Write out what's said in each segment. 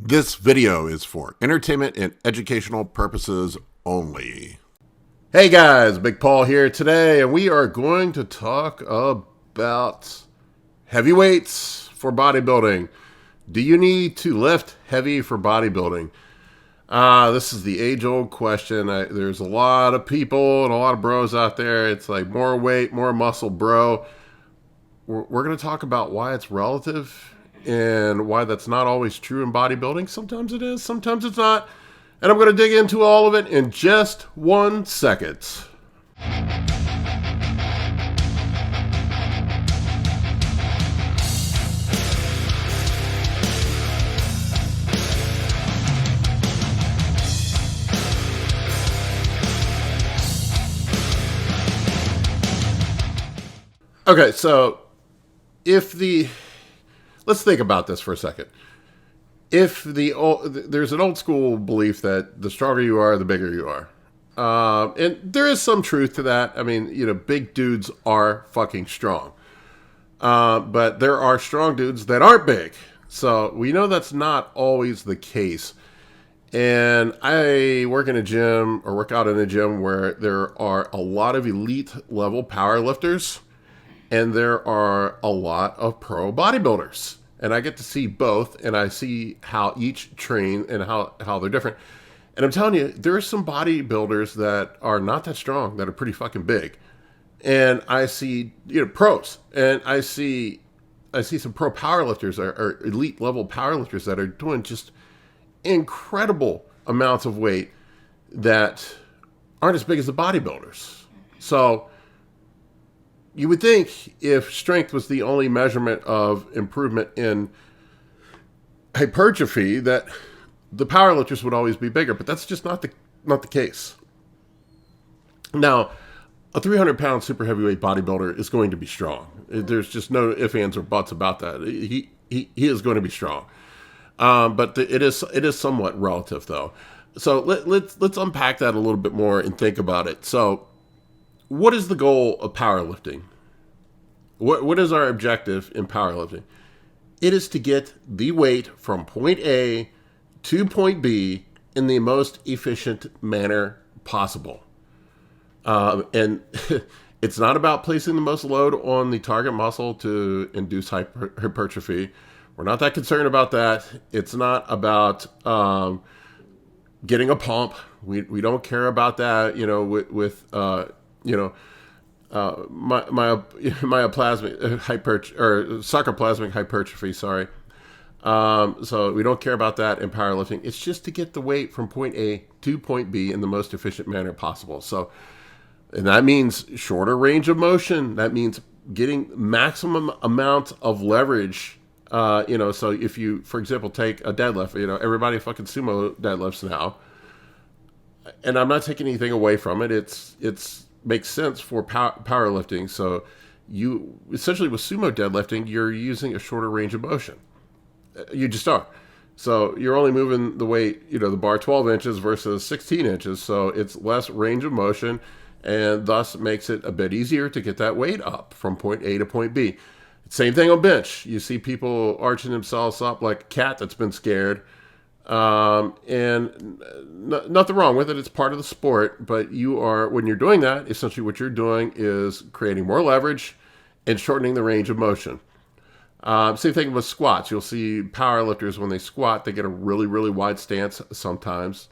This video is for entertainment and educational purposes only. Hey guys, Big Paul here today, and we are going to talk about heavy weights for bodybuilding. Do you need to lift heavy for bodybuilding? This is the age-old question. There's a lot of people and a lot of bros out there. It's like more weight, more muscle, bro. We're going to talk about why it's relative and why that's not always true in bodybuilding. Sometimes it is, sometimes it's not. And I'm going to dig into all of it in just 1 second. Okay, so let's think about this for a second. There's an old school belief that the stronger you are, the bigger you are. And there is some truth to that. I mean, big dudes are fucking strong. But there are strong dudes that aren't big. So we know that's not always the case. And I work out in a gym where there are a lot of elite level power lifters. And there are a lot of pro bodybuilders. And I get to see both, and I see how each train and how they're different. And I'm telling you, there are some bodybuilders that are not that strong, that are pretty fucking big. And I see, pros. And I see some pro powerlifters or elite level powerlifters that are doing just incredible amounts of weight that aren't as big as the bodybuilders. So you would think if strength was the only measurement of improvement in hypertrophy, that the powerlifters would always be bigger, but that's just not the case. Now, a 300-pound super heavyweight bodybuilder is going to be strong. There's just no ifs, ands, or buts about that. He is going to be strong, but it is somewhat relative, though. So let's unpack that a little bit more and think about it. So, what is the goal of powerlifting? What is our objective in powerlifting? It is to get the weight from point A to point B in the most efficient manner possible. And it's not about placing the most load on the target muscle to induce hypertrophy. We're not that concerned about that. It's not about getting a pump. We don't care about that, myoplasmic sarcoplasmic hypertrophy. Sorry. So we don't care about that in powerlifting. It's just to get the weight from point A to point B in the most efficient manner possible. So, and that means shorter range of motion. That means getting maximum amount of leverage. So if you, for example, take a deadlift, everybody fucking sumo deadlifts now. And I'm not taking anything away from it. It's makes sense for powerlifting. So you essentially with sumo deadlifting, you're using a shorter range of motion. You just are. So you're only moving the weight, the bar 12 inches versus 16 inches. So it's less range of motion and thus makes it a bit easier to get that weight up from point A to point B. Same thing on bench. You see people arching themselves up like a cat that's been scared. And nothing wrong with it. It's part of the sport, but when you're doing that, essentially what you're doing is creating more leverage and shortening the range of motion. Same thing with squats. You'll see powerlifters when they squat, they get a really, really wide stance sometimes,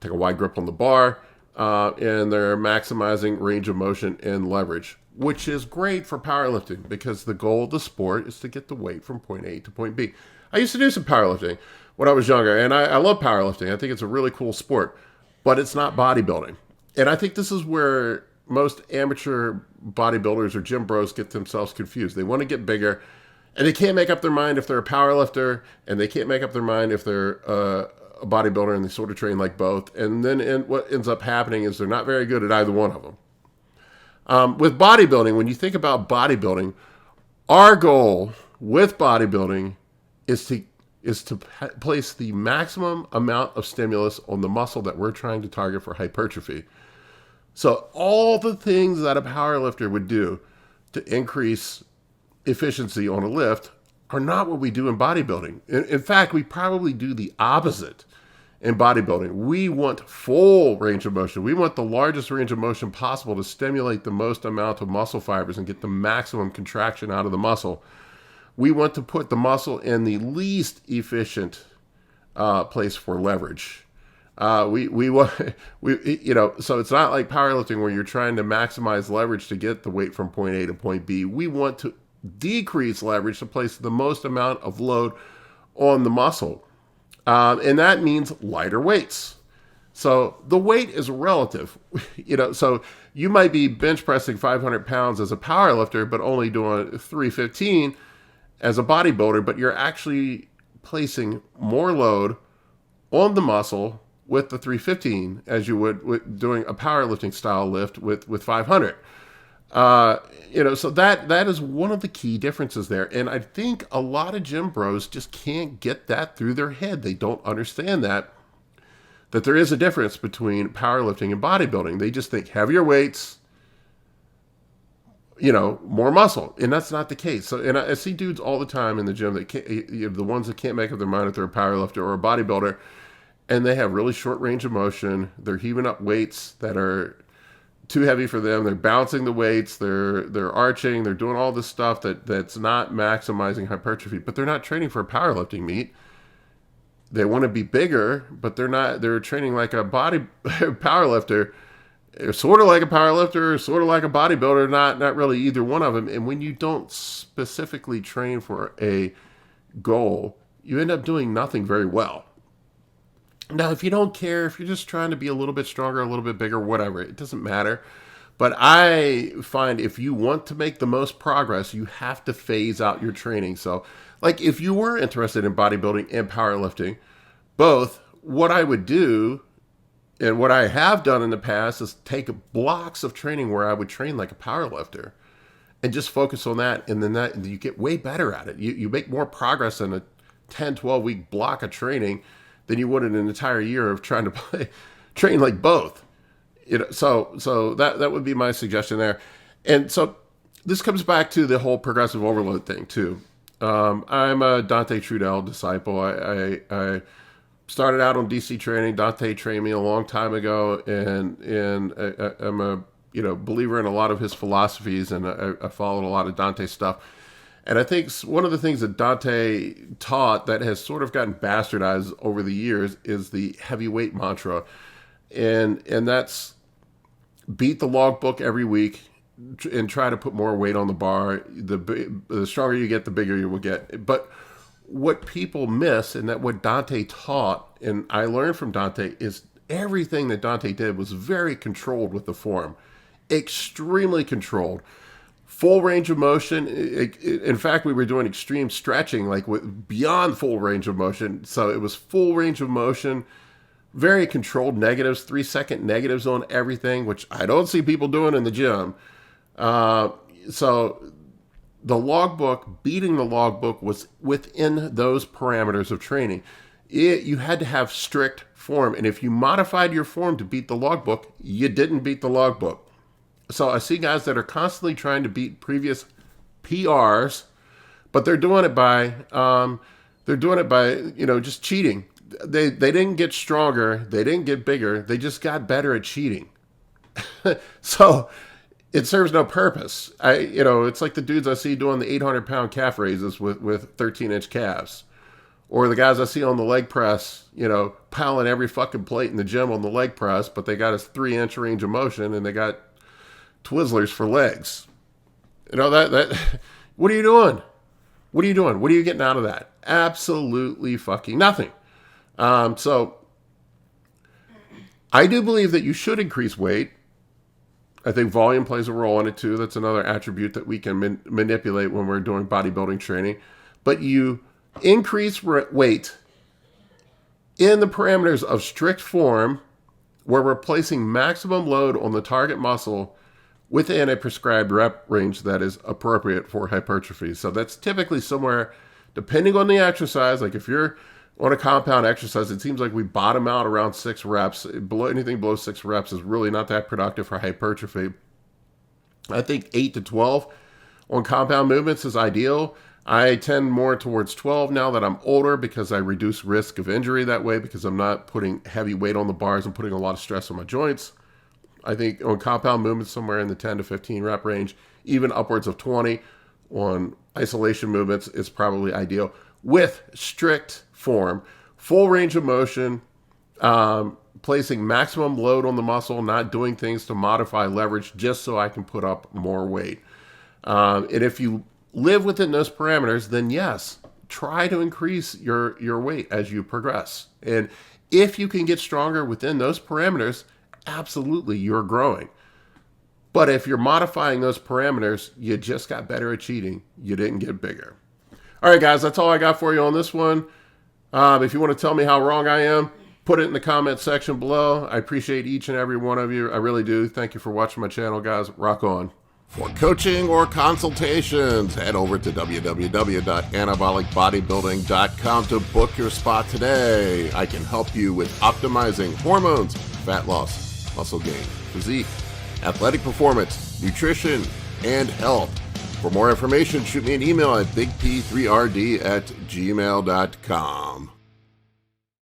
take a wide grip on the bar, and they're maximizing range of motion and leverage, which is great for powerlifting because the goal of the sport is to get the weight from point A to point B. I used to do some powerlifting when I was younger, and I love powerlifting. I think it's a really cool sport, but it's not bodybuilding. And I think this is where most amateur bodybuilders or gym bros get themselves confused. They want to get bigger, and they can't make up their mind if they're a powerlifter, and they can't make up their mind if they're a bodybuilder, and they sort of train like both. And then what ends up happening is they're not very good at either one of them. With bodybuilding, when you think about bodybuilding, our goal with bodybuilding is to place the maximum amount of stimulus on the muscle that we're trying to target for hypertrophy. So all the things that a powerlifter would do to increase efficiency on a lift are not what we do in bodybuilding. In fact, we probably do the opposite in bodybuilding. We want full range of motion. We want the largest range of motion possible to stimulate the most amount of muscle fibers and get the maximum contraction out of the muscle. We want to put the muscle in the least efficient place for leverage. We want, so it's not like powerlifting where you're trying to maximize leverage to get the weight from point A to point B. We want to decrease leverage to place the most amount of load on the muscle. And that means lighter weights. So the weight is relative, so you might be bench pressing 500 pounds as a power lifter, but only doing 315 as a bodybuilder, but you're actually placing more load on the muscle with the 315 as you would with doing a powerlifting style lift with 500. So that is one of the key differences there. And I think a lot of gym bros just can't get that through their head. They don't understand that there is a difference between powerlifting and bodybuilding. They just think heavier weights, more muscle. And that's not the case. So, and I see dudes all the time in the gym that the ones that can't make up their mind if they're a powerlifter or a bodybuilder, and they have really short range of motion. They're heaving up weights that are too heavy for them. They're bouncing the weights. They're arching. They're doing all this stuff that's not maximizing hypertrophy. But they're not training for a powerlifting meet. They want to be bigger, but they're not. They're training like a powerlifter, sort of like a powerlifter, sort of like a bodybuilder. Not really either one of them. And when you don't specifically train for a goal, you end up doing nothing very well. Now, if you don't care, if you're just trying to be a little bit stronger, a little bit bigger, whatever, it doesn't matter. But I find if you want to make the most progress, you have to phase out your training. So, like if you were interested in bodybuilding and powerlifting, both, what I would do and what I have done in the past is take blocks of training where I would train like a powerlifter and just focus on that. And then you get way better at it. You make more progress in a 10, 12-week block of training than you would in an entire year of trying to train like both. So that would be my suggestion there. And so this comes back to the whole progressive overload thing too. I'm a Dante Trudel disciple. I started out on DC training. Dante trained me a long time ago, and I'm a believer in a lot of his philosophies, and I followed a lot of Dante's stuff. And I think one of the things that Dante taught that has sort of gotten bastardized over the years is the heavyweight mantra. And that's beat the logbook every week and try to put more weight on the bar. The stronger you get, the bigger you will get. But what people miss, and that what Dante taught, and I learned from Dante, is everything that Dante did was very controlled with the form. Extremely controlled. Full range of motion. In fact, we were doing extreme stretching, like beyond full range of motion. So it was full range of motion, very controlled negatives, 3-second negatives on everything, which I don't see people doing in the gym. So the logbook, beating the logbook was within those parameters of training. You had to have strict form. And if you modified your form to beat the logbook, you didn't beat the logbook. So I see guys that are constantly trying to beat previous PRs, but they're doing it by just cheating. They didn't get stronger, they didn't get bigger, they just got better at cheating. So it serves no purpose. It's like the dudes I see doing the 800-pound calf raises with 13-inch calves, or the guys I see on the leg press, piling every fucking plate in the gym on the leg press, but they got a 3-inch range of motion and they got Twizzlers for legs. That what are you doing? What are you doing? What are you getting out of that? Absolutely fucking nothing. So I do believe that you should increase weight. I think volume plays a role in it too. That's another attribute that we can manipulate when we're doing bodybuilding training. But you increase weight in the parameters of strict form, where we're placing maximum load on the target muscle within a prescribed rep range that is appropriate for hypertrophy. So that's typically somewhere, depending on the exercise, like if you're on a compound exercise, it seems like we bottom out around 6 reps. Anything below 6 reps is really not that productive for hypertrophy. I think 8 to 12 on compound movements is ideal. I tend more towards 12 now that I'm older because I reduce risk of injury that way because I'm not putting heavy weight on the bars and putting a lot of stress on my joints. I think on compound movements, somewhere in the 10 to 15 rep range, even upwards of 20 on isolation movements is probably ideal with strict form, full range of motion, placing maximum load on the muscle, not doing things to modify leverage just so I can put up more weight. And if you live within those parameters, then yes, try to increase your weight as you progress. And if you can get stronger within those parameters, absolutely, you're growing. But if you're modifying those parameters, you just got better at cheating. You didn't get bigger. All right, guys, that's all I got for you on this one. If you want to tell me how wrong I am, put it in the comment section below. I appreciate each and every one of you. I really do. Thank you for watching my channel, guys. Rock on. For coaching or consultations, head over to www.anabolicbodybuilding.com to book your spot today. I can help you with optimizing hormones, fat loss, muscle gain, physique, athletic performance, nutrition, and health. For more information, shoot me an email at bigp3rd@gmail.com.